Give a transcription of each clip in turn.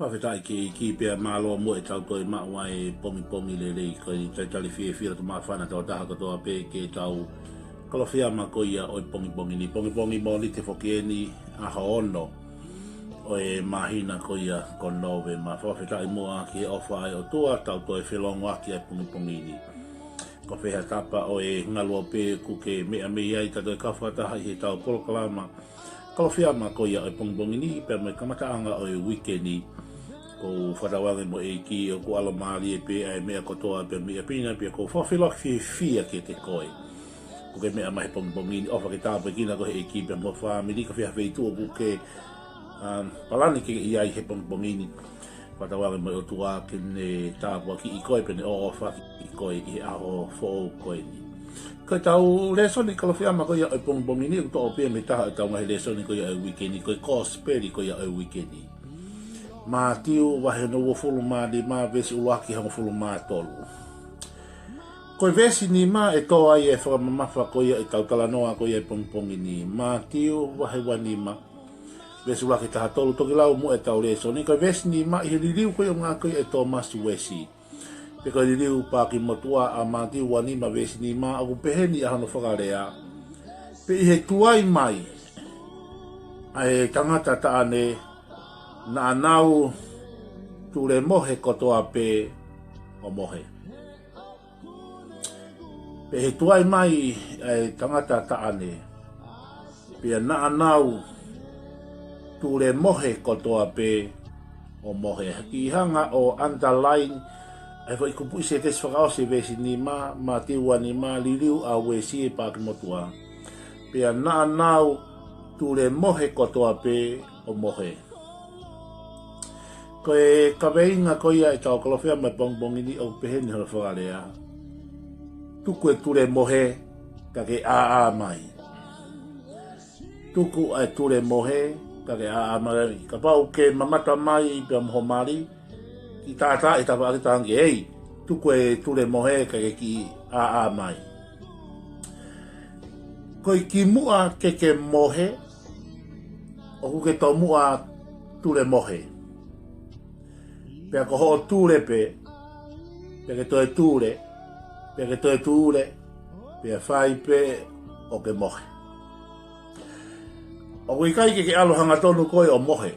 Whawhetai ki pia māloa mo e tau toi maua e pongi le koi tai tali whia tu mawhana tau taha katoa pe ke tau kalawhia ma koia o pongi ni pongi mo ni te whokieni a haono o e mahina koia konowe ma whawhetai mua ki e ofa o tua tau toi whelongo aki ai pongi ni ko wheha tapa o e ngalua pe kuke mea ai tato e kawhataha i he tau polokalama kalawhia ma koia o pongi ni pe mai kamataanga o e weekendi ko whatawangi mo e ki o ko alamari e pe ai mea kotoa pe mea pina pe ko whawhilok fia ki te koe. Ko ke mea mahi pongi ofa ke tāpe kina ko he ki pe mo whamiri ka whia wheitu o ke palani ke iai he pongi ni. Whatawangi mo o tua ke ne tāpua ki i koe pe ne o ofa ki koe i aho fo koe ni. Ko tau lesoni kalawhiama ko ia o pongi ni to o pe me taha tau ngahi lesoni ko ia o weekendi ko kosperi ko ia o weekendi. Ma tiu wahe no wofulu ma di ma vesi uwaki hanga fulu ma tolu. Koe vesi ni ma e toa i e whakamamafa ko ia e tautala noa ko ia e pongi ni. Ma tiu wahe wani ma vesi uwaki taha tolu toki lau mu e tau leso. Ni koe vesi ni ma i he liriu ko ia ngā ko ia e toa masu wesi. Pe koe liriu pāki motua a ma tiu wani ma vesi ni ma aku peheni a hano whakarea. Pe i he tuai mai a e tangata taane na anau tule mohe kotoa pe o mohe. Pe he tuai mai e tangata taane. Pia na anau tule mohe kotoa pe o mohe. Ki hanga o underline e ko ikupu se tes whakao se vesi ni ma tiwa ni ma liriu a wesi e pāki motua. Pia na anau tule mohe kotoa pe o mohe. Koe kaweinga koia e tau kalawhia mai pongi ni au peheni hala whakarea. Tuku e ture mohe ka ke a mai. Tuku e ture mohe ka ke a mai. Ka pau ke mamata mai i pia moho mari. Ki tātā e tapa ake tangi. Hei, tuku e ture mohe ka ke ki a mai. Koe ki mua ke mohe. O kuke tau mua ture mohe. Pea ko ho tūre pe, pea ke toe tūre, pea ke toe tūre, pea whai pe o ke mohe. O kui kai ke alohanga tonu koe o mohe.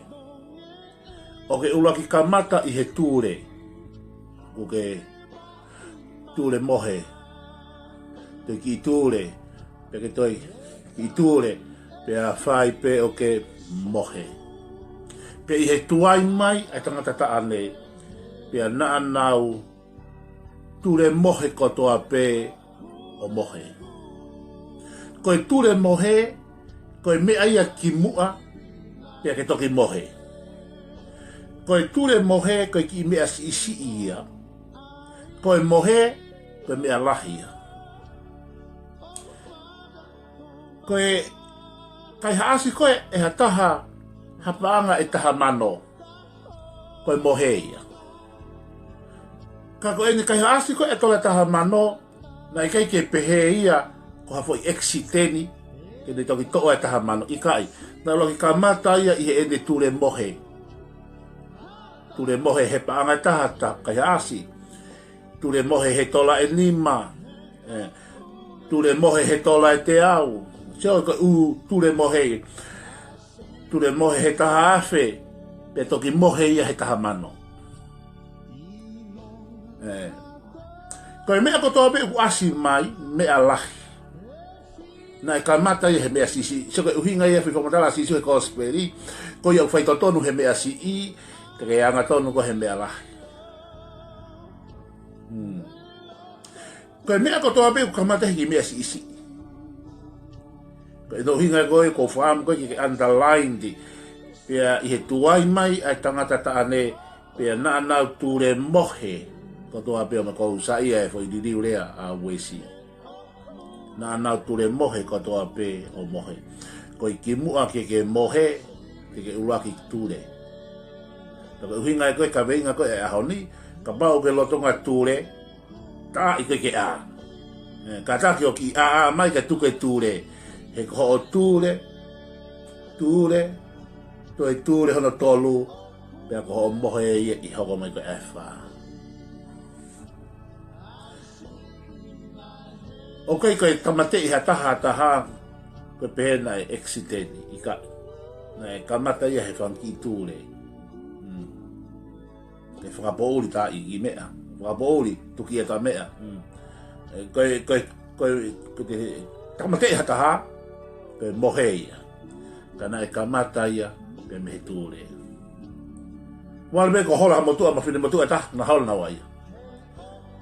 O ke ulaki kamata i he tūre. O ke tūre mohe. Te ki tūre, pea ke toe ki tūre, pea whai pe o ke mohe. Pea i he tuai mai ai tangata taane. Pea na anau ture mohe kotoa pe o mohe. Koe ture mohe, koe mea ia ki mua, pea ke toki mohe. Koe ture mohe, koe ki mea si isi ia. Koe mohe, koe mea lahia. Koe kai haasi koe e ha taha hapaanga e taha mano. Koe mohe ia. Ka koe ni kai haasi koe e tola taha mano, na i kai ke pehe ia, ko hafo i exiteni, ke ne toki toa e taha mano, i kai. Na loki ka mata ia i he ene ture mohe. Ture mohe he paanga e taha ta kai haasi. Ture mohe he tola e nima. Ture mohe he tola e te au. Seo ko ture mohe. Ture mohe he taha afe, pe toki mohe ia he taha mano. Koe mea kotoa pe uasi mai, mea lahi. Na e kamata ia he mea sisi. So koe uhinga ia whiwhamatala sisi he kosperi. Koe au whaitotonu he mea si i, te ke anga tonu ko he mea lahi. Koe mea kotoa pe ukamata he mea si isi. Koe no hinga koe ko whaam koe ki ke underline di. Pea i he tuai mai ai tangata taane, pea na anau ture mohe. Kotoa pea ma kou sa ia e fwoi diriu rea a wesi. Na anau ture mohe kotoa pe o mohe. Koe ki mua ke mohe, ke uraki ture. Taka uhinga e koe ka veinga koe e ahoni, ka pau ke lotonga ture, ta i koe ke a. Ka taki o ki a mai ka tuke ture. He ko ture, ture, toi ture hono tolu, Pea ko mohe I hoko mai ko efa. Ok, ko tamate I taha ko pena accident I ka na kamata ia he whanki tūre. Te whakapouri tā I mea. Whakapouri tuki e tā mea. Ko te kamata ia taha pe mohe ia. Kana e kamata ia pe mehe tūre. Wale me ko hola motua ma whine motua ta na hola na wai.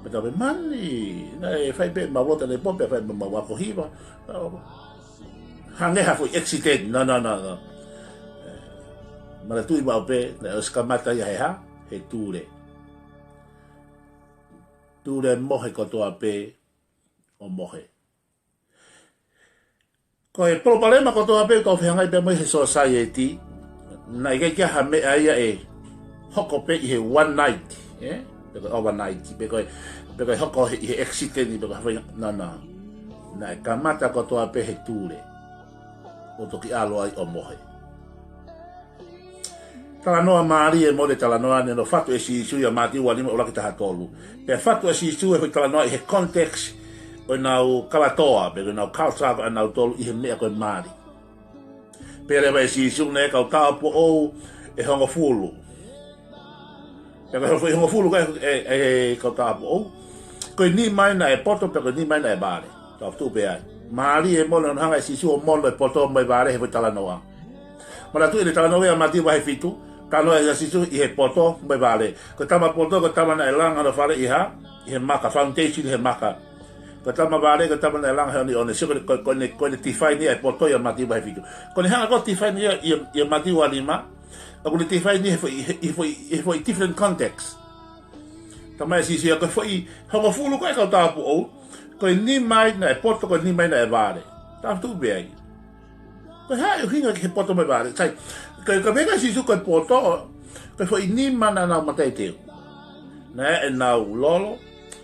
Peta pe mani na e whai pe ma wota le pope whai ma wako hiwa. Hangeha foi accident. No. Mara tui mau pe na os kamata ia he ha he tūre. Tūre mohe kotoa pe o mohe. Ko e problema kotoa pe ko whiangai pe mai he society na i kia ha mea ia e hoko pe I he one night. Peko overnight. Peko hoko I he accident. Peko hawai no. Na e kamata kotoa pe he tūre. O toki alo ai o mohe. Talanoa maari e mole talanoa ne no fatu e si ia mati ua lima ula ki taha tolu. Pe fatu e si e hoi talanoa I he context o nau kalatoa, pe nau kalsava e nau tolu I he mea koe maari. Pe rewa e si ne kau tau po ou e hongo fulu. Pe koe hongo fulu e kau tau po ou. Koe ni mai na e poto, pe koe ni mai na e bare. Tau tu pe ai. Maari e mole no hanga e si o molo e poto mai bare he hoi talanoa. Mara tu ele talanoa e mati wa he fitu. Tano e sisu I he poto mai vale. Ko tama poto ko tama na elanga no fale I he maka foundation he maka. Ko tama vale ko tama na elanga ni one siko ko ne tifai ni e poto ia mati vai fitu. Ko ne hanga ko tifai ni ia mati wa lima. Ko ne tifai ni foi different context. Tama e sisu ko foi hongo fulu ko e ka tapu o. Ko ni mai na e poto ko ni mai na e vale. Ta tu be ai. Ko ha eu hinga ke poto mai vale. Sai ka vega si su ko poto ko foi ni mana na matai teu na e na lolo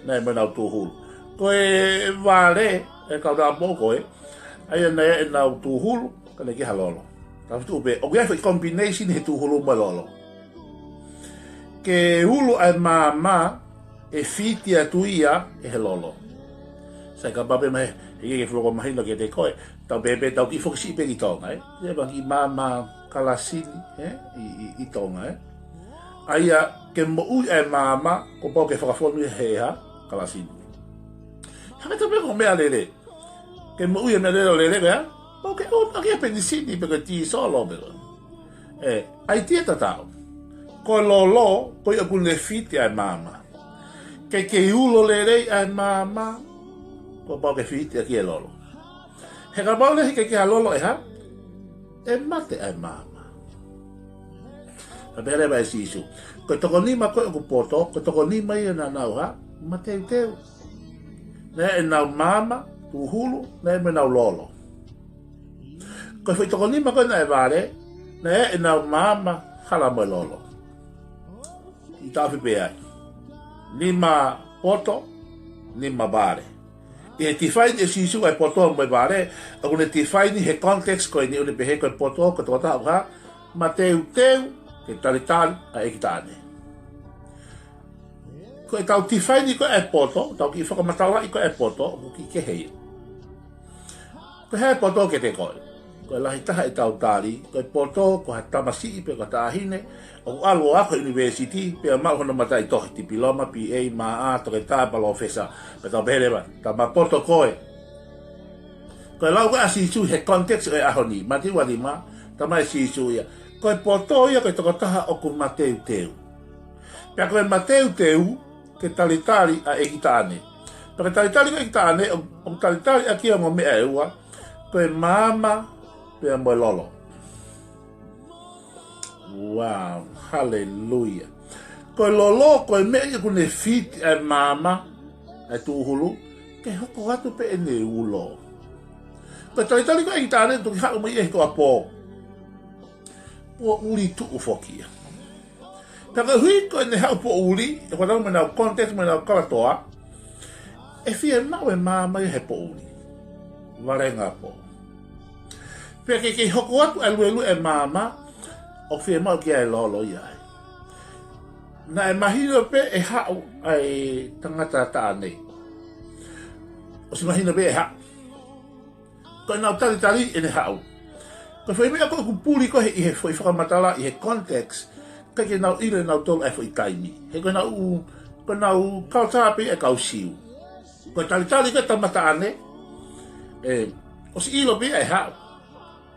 na e mana tu hulu ko e vale e ka da boko ai na e na tu hulu ka ne ki halolo ta tu be o ga foi combination he tu hulu ma lolo ke hulu ai mama e fiti a tuia e lolo sai ka babe mai e ke flo mai no ke te koe ta bebe ta ki foksi pe ki tonga e ba ki mama kalasini I tonga aia ke mo u e mama ko po ke whakafonu he ha kalasini hanga ta pe ko mea lele ke mo u e mea lele bea po ke o ta ke penisini pe ke ti solo bela ai tia tatao ko lolo ko ia kune fiti e mama ke ulo lele e mama ko po ke fiti a ki e lolo he ka maule ke lolo e ha e mate ai mama. Pere vai si isu. Ko toko ni ma ko poto, ko toko ni mai na nau ha, mate teu. Ne e nau mama, tu hulu, ne me nau lolo. Ko foi toko ni ma ko na e vale, ne e nau mama, hala mo lolo. I tafi pe ai. Ni ma poto, ni ma vale. E ti fai e si su ai poto mai vale, aune ti fai ni he context ko ni une pe he ko poto ko tota ha, ma teu ke tali a ekitane. Ko e tau ti fai ni ko e poto, tau ki whakamatawa I ko e poto, ko ki ke hei. Ko he poto ke te koe. Ko e lahi taha e tau tari, ko e poto, ko he tamasi pe ko tahine, o alo ako university, pe a mau hono matai tohi ti piloma, PA, maa, toke tā palo fesa, pe tau beherewa, ta ma poto koe. Ko e lau ka si su he context e aho ni, mati wali ma, ta mai si su ia. Ko e poto ia ko e toko taha o ku mateu teu. Pea ko e mateu teu, ke talitari a ekitane. Pea ke talitari a ekitane, o talitari a kia mo mea eua, ko e mama, pea mo e lolo. Wow, hallelujah. Ko e lolo, ko e mea ia kune fiti a mama, a tuhulu, ke hoko atu pe e ne ulo. Ko e talitari a ekitane, tuki hako mo i e ko a po. Po uli tu ufokia. Taka hui ko ne hau po uli, e kwa tau menau contest, menau kalatoa, e fia mau e mama he po uli. Warenga po. Pea ke hoko atu e luelu e mama, o fia mau kia e lolo iai. Na e mahina pe e hao ai tangata tāne. O si mahina pe e hao. Ko nau tali e ne hao. Ko foi mea ko puli ko he i he foi whakamatala i he context. Ka ke nau ire nau tolu e foi taimi. He ko nau kautā pe e kau siu. Ko tali ka tamata ane. O si ilo pe e hao.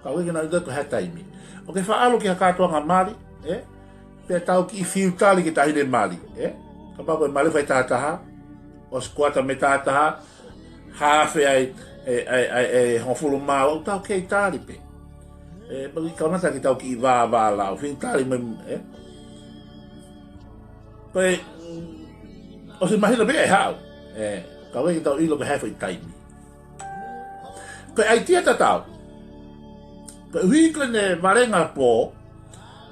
Ka weke nau ko he taimi. O ke whaalo ki ha katoa ngā mari. Pe tau ki i fiu tali ki tahine mali. Ka pako e mali whai tātaha. O sikuata me tātaha. Hawhi ai honfulu māu. O tau kei tali pe. Pagi kaunata ki tau ki i vā lau. Fiu tali me. Koe. O se mahina pe e hao. Ka wei ki tau ilo ke hawhi taimi. Koe ai tia tatau. Koe hui kone marenga po.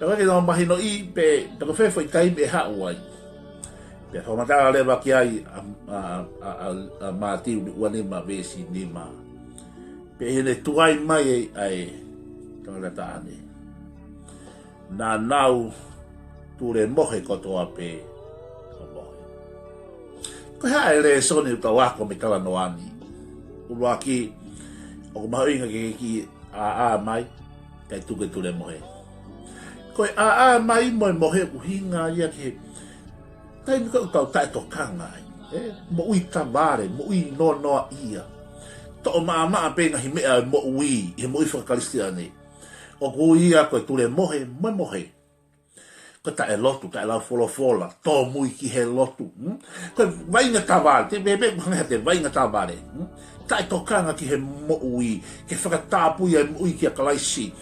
Ka wei nau mahino i pe tako whewhai taimi e hao ai. Pe whamatara lewa ki ai a mātiu ni uanima vesi nima. Pe hene tuai mai ai tangata ane. Nā nau ture mohe kotoa pe mohe. Ko hea e le soni uta wako me tala no ani. Urua ki o mahoinga ki a mai kai tuke ture mohe. Koe a mai mohe uhinga ia ke tai mi ko tau tai to kanga ai. Mo ui tamare, mo ui noa ia. To maa pe ngahi mea mo ui, i mo ui whakaristiane. O ku ia koe ture mohe, mohe. Ko ta e lotu, ta e lau fola, to mui ki he lotu. Koe vainga taware, te bebe manga te vainga taware. Tai to kanga ki he mo ui, ke whakatāpui ai mo ui ki a kalaisi.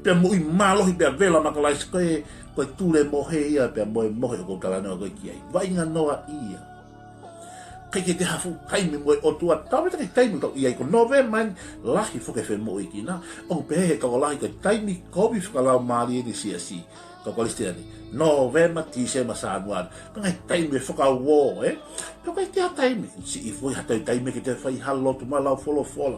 Pea mo ui malohi pea vela ma kalaisi koe ture mohe ia pea mohe o koutala noa koe ki ai. Vainga noa ia. Kei ke te hafu taimi moe o tua. Tau meta kei taimi tau iai ko nove man lahi fuke whe mo i ki na. O pehe kau lahi koe taimi kobi whakalau maari e ni si. Kau kalistiani. Novema tise ma sānuan. Kangai taimi e whakau wō, Kau kai te ha taimi. Si i fui hatau taimi ke te whai halotu ma lau fola.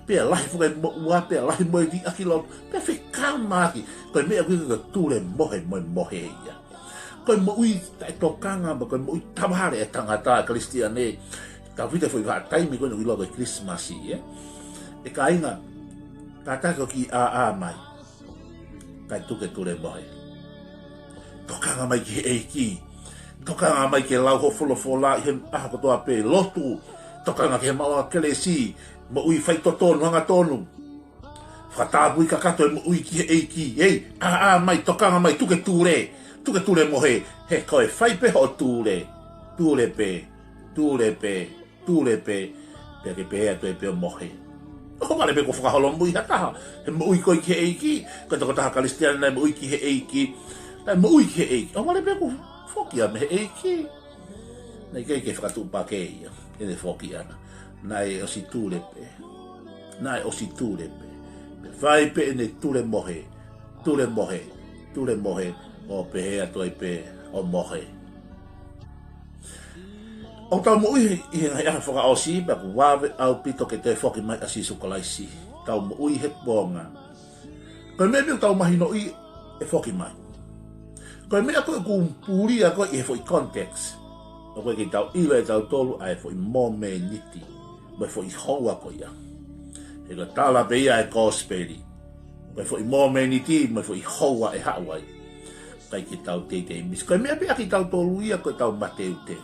Pea lahi fuke mo ua, pea lahi moe di aki lau. Pea whikau maki. Koe mea kuika ka ture mohe ia. Koe mo ui tai tokanga, ma koe mo ui tamahare e tangata Kristiane. Ka white fui wha taimi koe nui logo Christmasi, E ka inga, ka tako ki a mai. Kai tuke ture mohe. Tokanga mai ki he eiki. Tokanga mai ke lau ho fola i he aha kotoa pe lotu. Tokanga ke he maua kelesi. Mo ui whai totonu, hanga tonu. Whatabui ka kato e mo ui ki he eiki. A mai, tokanga mai, tuke ture. Tuke ture mohe, he koe whai pe ho ture. Ture pe. Pea ke pehea tue pe o mohe. O mare pe ko whakaholo mui hataha. He mo ui koe ki he eiki. Koe tako taha kalistiana nei mo ui ki he eiki. Nei mo ui ki he eiki. O mare pe ko whokia me he eiki. Nei kei ke whakatupa ke ia. Ene whokia ana. Nei o si ture pe. Whai pe ene ture mohe. O pehea toi pe o mohe. O tau mo ui i ngai aha whaka o si, pa ku wawe au pito ke te whoki mai asi sukalaisi. Tau mo ui he bonga. Koe mea miu tau mahino i e whoki mai. Koe mea koe kumpuri a koe i he whoi context. O koe ki tau ilo e tau tolu a e whoi mō me niti. Mo e whoi houa koe ia. He ka tala pe ia e gospeli. Mo e whoi mō me niti, mo e whoi houa e hawai. Kai ki tau te mis. Koe mea pia ki tau tolu ia koe tau mateu te.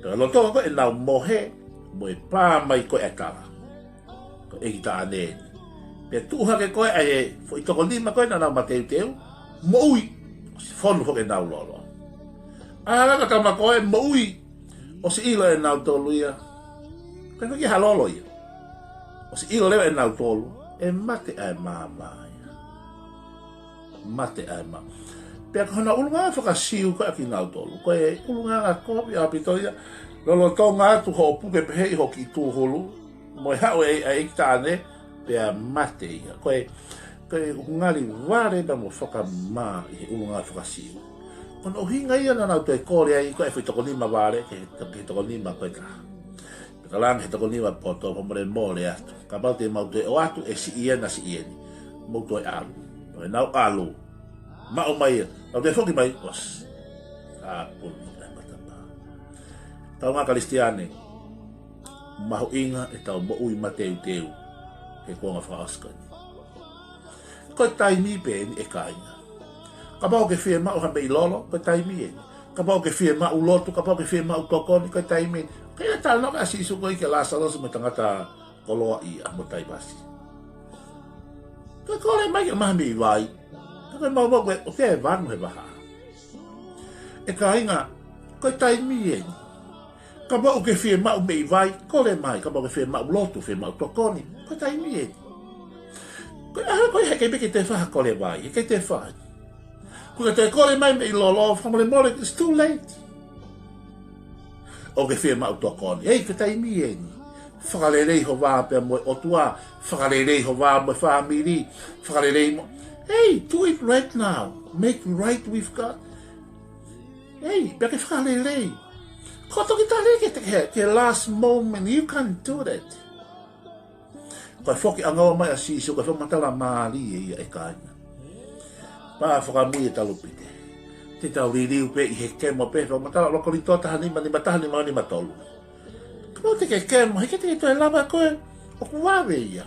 Ka lotonga koe e nau mohe, mo e pā mai koe e kara. Koe e ki ta aneni. Pea tuha ke koe e fo i toko lima koe na nau mateu teu. Mo ui, o si whonu hoke nau lolo. Raka tama koe, mo ui, o si ilo e nau tolu ia. Koe koe ki halolo ia. O si ilo leo e nau tolu, e mate ai māmai. Pea kona ulunga whakasiu koe aki nau tolu. Koe ulunga ngā kopi a pitoia. Lolo tonga atu ho puke pehe ho ki tūholu. Mo e hao e ki tāne. Pea mate ia. Koe ngari ware na mo whakamā i he ulunga whakasiu. Kona uhinga ia na nau toi kore ai. Koe whi toko nima ware. Ke toko nima koe ka. Peka langa he toko nima poto. Homore mōre atu. Ka baute mau toi o atu e si iena si ieni. Mau toi alu. Nau alu. Mao mai, au te whoki mai, os. puni ai matapa. Tau ngā Kalistiane, maho inga e tau mo ui mateu teu, e konga whaaskani. Koe taimi pe e kainga. Ka pao ke whia mau hambe i lolo, koe taimi e. Ka pao ke whia mau lotu, ka pao ke whia mau tokoni, koe taimi e. Kaya tala noka asisu koe ke la salosu me tangata koloa i a mo taibasi. Koe kore mai ke mahami i wai. Koe mau mau koe o te e vanu he waha. E kainga, koe taimi e. Ka pao ke whia mau me i wai, kore mai, ka pao ke whia mau lotu, whia mau tokoni, koe taimi e. Koe heke peke te whaha kore mai, heke te whaha. Koe te kore mai me i lolo, whamole more, it's too late. O ke whia mau tokoni, hei ke taimi e ni. Whakarerei ho wā pia moe otua, whakarerei ho wā moe whamiri, whakarerei mo. Hey, do it right now. Make right with God. Hey, pia ke whakarerei. Koto ki tare ke last moment, you can't do that. Koe whoki angawa mai a siso, koe whamatala maari e ia e kaina. Pā whakamui e talupite. Te tau ririu pe i he kemo pe, whamatala loko ni tō tahanima, ni matahanima, ni matolu. Kamo te ke kemo, heke te toi lava koe, o kuwawe ia.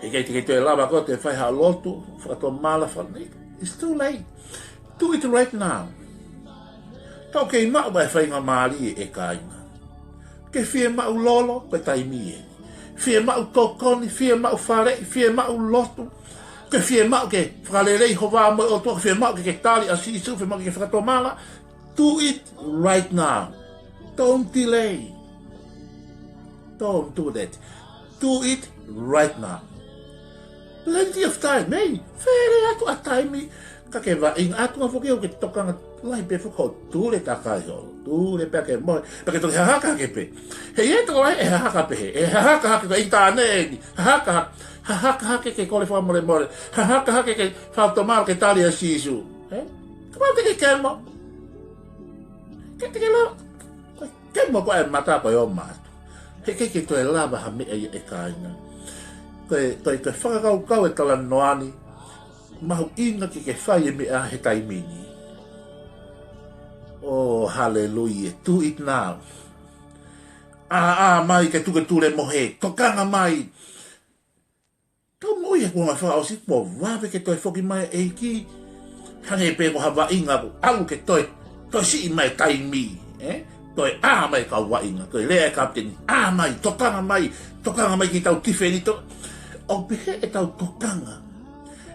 Heke te toi lava koe, te whaiha lotu, whakato mala whanei. It's too late. Do it right now. Tau kei mau mai whainga maari e kaina. Ke whia mau lolo, koe taimi e. Whia mau tokoni, whia mau whare, whia mau lotu. Ke whia mau ke whakarerei ho wā moe o toka, whia mau ke tali a sisu, whia mau ke whakato mala. Do it right now. Don't delay. Don't do that. Do it right now. Plenty of time, hey. Where atu a time. Ka ke wa inga atu nga whuki o ke tokanga lai pe whuko tūre takai holo. Tūre pe ke moe. Pa ke toki hahaka ke pe. Hei e toko lai e hahaka pe he. E hahaka hake ka i tāne e ni. Hahaka hake ke kore whamore more. Hahaka hake ke whautomaro ke tali a sisu. Kamau te ke kemo. Ke te ke lo. Kemo ko e mata ko e o mātu. He ke to e lava ha mea e kāinga. Koe whakakau kau e tala noani. Mahu inga ke whai e mea he taimini. Oh, hallelujah. Do it now. Mai ke tuke ture mohe. Tokanga mai. Tau moi e kua wha o si po wawe ke toi whoki mai e ki. Hange pe ko hawa inga ko. Au ke toi. Toi si i mai taimi. Toi mai ka wa inga. Toi lea kapteni. Mai. Tokanga mai. Tokanga mai ki tau tiferito. O pehe e tau tokanga.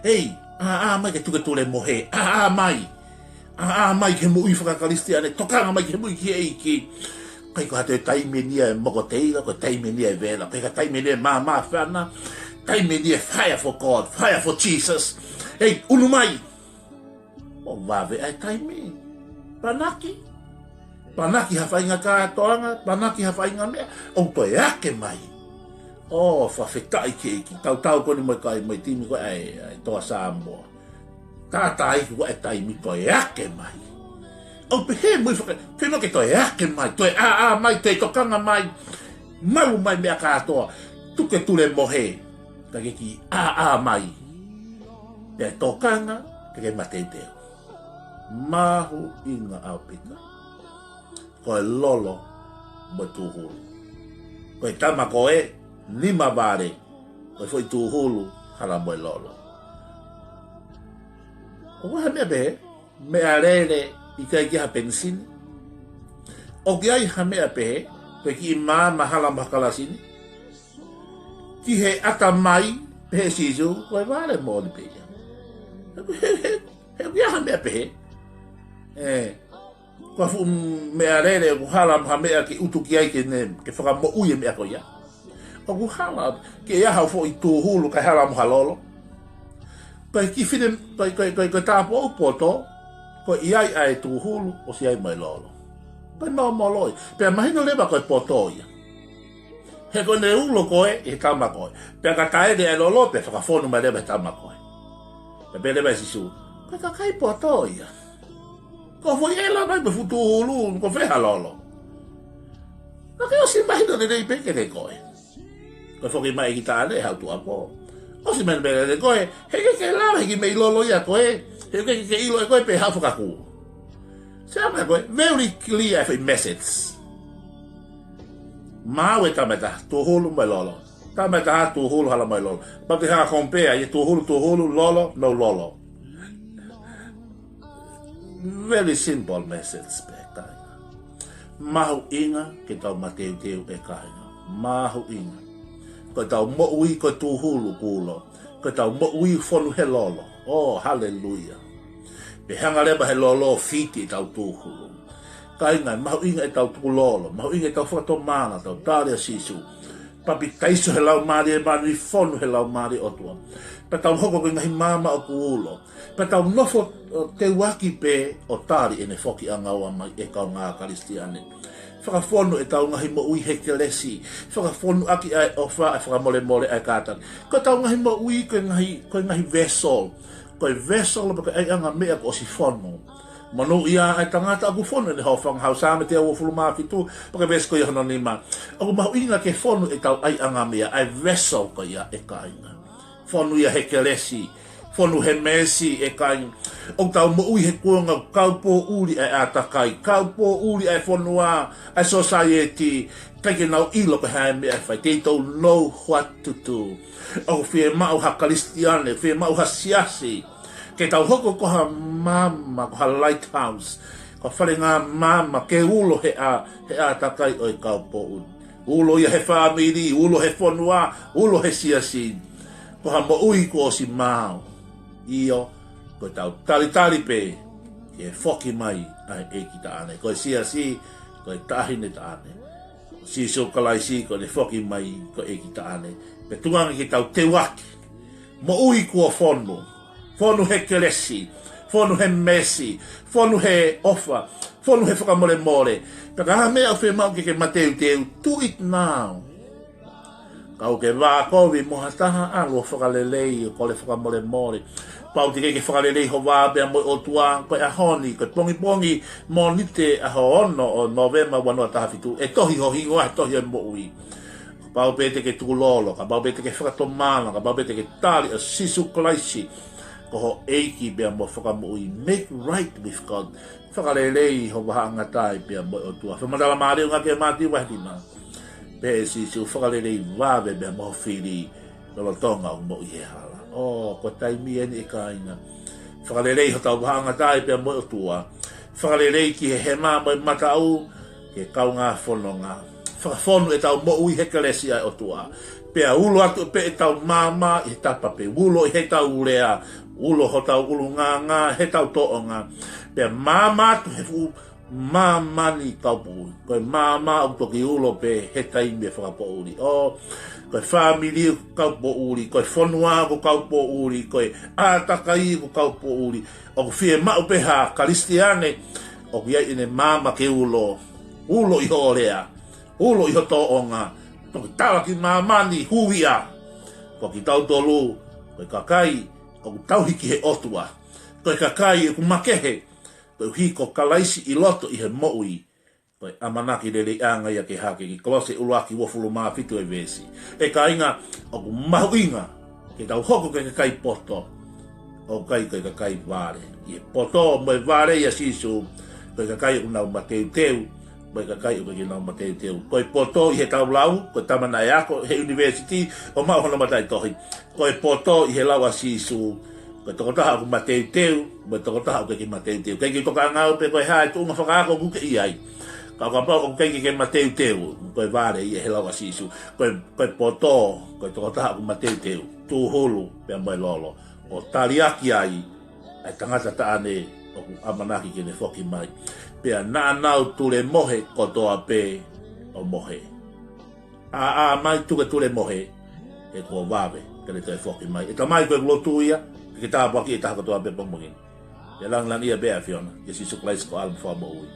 Hey. Mai ke tuke ture mohe. Mai. Mai ke mui whakakaristiane. Tokanga mai ke mui ki e ki. Kai ko hate taimenia e moko teira. Ko taimenia e vela. Kai ka taimenia e maa whana. Taimenia e fire for God. Fire for Jesus. Hey, unu mai. O wawe ai taimenia. Panaki. Panaki hawhainga kātoanga. Panaki hawhainga mea. O toi ake mai. Oh, whawhetai ke iki. Tau koni mai kai mai timi ko ai toa Samoa. Tātai ki ko e taimi toi ake mai. O pehe mui whaka. Whino ke toi ake mai. Toi mai. Toi tokanga mai. Mau mai mea kātoa. Tuke ture mohe. Ka ke ki mai. Pea tokanga. Ka ke matei Mahu inga au pika. Koe lolo. Mo tuhuru. Koe tama koe. Lima vare, koe foi tuhulu, hala moe lolo. O waha mea behe, mea rere i kai ki ha pensini. O ki ai ha mea behe, koe ki i maa mahala makalasini. Ki he ata mai, pehe sisu, koe vare mōni peia. He ki ha mea behe. Koe fu mea rere, hala mea ki utu ki ai ke whaka mo uye mea koe ia. O ku hala, ke ia hau fo i tūhulu kai hala muha lolo. Koe ki whine, koe tāpo o poto, koe iai ai tūhulu o si ai mai lolo. Koe mau moloi, pia mahina leba koe poto ia. He koe ne ulo koe, e tama koe. Pia ka taere e lolo, pia whakafonu mai leba e tama koe. Pia leba e sisu, koe ka kai poto ia. Koe fo i ela mai me fu tūhulu, koe wheha lolo. Koe o si mahina le rei peke le koe. Koe whoki mai ki tāne, hau tu apo. O si mene mene koe, heke ke lawa heki mei lolo ia koe, heke ke ilo e koe pe hau whakaku. Sama ko very clear message. Mawe tamata tuhulu mai lolo. Tamata tuhulu hala mai lolo. Pati ha compare ye tuhulu lolo no lolo. Very simple message peka. Mahu inga ke tau mateu teu e kainga. Mahu inga. Ko tau mo ui ko tuhulu kulo. Ko tau mo ui fonu he lolo. Oh, hallelujah. Pe hanga leba he lolo fiti tau tuhulu. Kainga, mahu inga e tau tulolo, mahu inga e tau whakatomanga, tau tārea sisu. Papi taiso he lau maari e maari fonu he lau maari otua. Pa tau hoko ko ngahi mama o kuulo. Pa tau nofo te waki pe o tāri ene foki angaua mai e kau ngā karistiane. Whakafonu e tau ngahi mo ui hekelesi. Whakafonu aki ai o wha e whakamole mole ai kātari. Ko tau ngahi mo ui koe ngahi vessel. Koe vessel pa ai anga mea ko o si fonu. Manu ia ai tangata aku fonu ne ho fang hau sama te o fulu mafitu porque ves ko ia no nima aku mau inga ke fonu e tau ai anga mea ai vessel ko ia e kainga fonu ia hekelesi fonu he mesi e kainga o tau mo ui he kuanga kaupo uri ai atakai kaupo uri ai fonua ai society taking now ilo ko ha me if they don't know what to do o fie mau ha kristiane fie mau ha siasi ke tau hoko ko ha mama ko ha lighthouse ko whare ngā mama ke ulo he a takai o i kaupo ulo ia he family ulo he whanua ulo he siasi ko ha mo ui ko o si mau io ko tau tali pe ke foki mai ai e ki ta ane ko siasi ko tahine ta ane si so kalai si ko le foki mai ko e ki ta ane pe tuanga ki tau te waki mo ui ko fono fonu he kelesi, fonu he mesi, fonu he ofa, fonu he whakamore more. Taka ha mea whi mau ke mateu teu, do it now. Kau ke wā kovi moha taha alo whakalelei ko le whakamore more. Pau te ke whakalelei ho wā bea mo o tua, koe a honi, koe pongi mo nite a ho ono o novema wanua taha fitu. E tohi ho hingo a tohi o mo ui. Pau pe te ke tulolo, ka pau pe te ke whakatomana, ka pau pe te ke tali a sisu klaisi. Ko eiki bea mo whakamui make right with God whakarelei ho wahanga tai bea mo o tua whamadala maari o ngā ke māti wahiti mā pe si whakarelei wawe bea mo whiri lolo tonga o mo i he hala ko taimi eni e kāinga whakarelei ho tau wahanga tai bea mo o tua whakarelei ki he mā mo i mata au ke kau ngā whanonga whakafonu e tau mo ui he kalesi ai o tua pea ulo atu pe e tau māma i tapa pe ulo i he tau urea ulo ho tau ulu ngā he tau toonga pea māma tu he fu māmani kaupu koe māma au toki ulo pe he taimi e whakapouri koe whamiri kaupo uri koe whanua ko kaupo uri koe ātakai ko kaupo uri o whie mau pe ha karistiane o kia ine māma ke ulo i ho orea ulo i ho toonga toki tawa ki māmani huia ko ki tau tolu koe kakai o tau hiki he otua koe kakai e kumakehe koe hiko kalaisi i loto i he moui koe amanaki lele anga ia ke hake ki kolose uluaki wofulu maa fitu e vesi e ka inga o ku mahu inga ke tau hoko ke kakai poto o kai koe kakai vare i he poto mo e vare ia sisu koe kakai u nau mateu teu koe kakai u kaki nau mateu teu koe poto i he tau lau koe tamana e ako he university o mau hono matai tohi koe poto i he lau a sisu koe tokotaha ku mateu teu koe tokotaha ku keki mateu teu keki toka ngau pe koe hae tu unga whakaako kuke i ai kau kapau ku keki ke mateu teu koe vare i he lau a sisu koe poto koe tokotaha ku mateu teu tu hulu pe moe lolo o taliaki ai ai tangata taane o ku amanaki kene foki mai pea nānau tule mohe kotoa pe o mohe. Mai tuke tule mohe e ko wawe kene toi foki mai. E ta mai koe lotu ia ke tā waki e taha kotoa pe pomongin. E lang ia bea Fiona. Ke si suklais ko almu wha mo ui.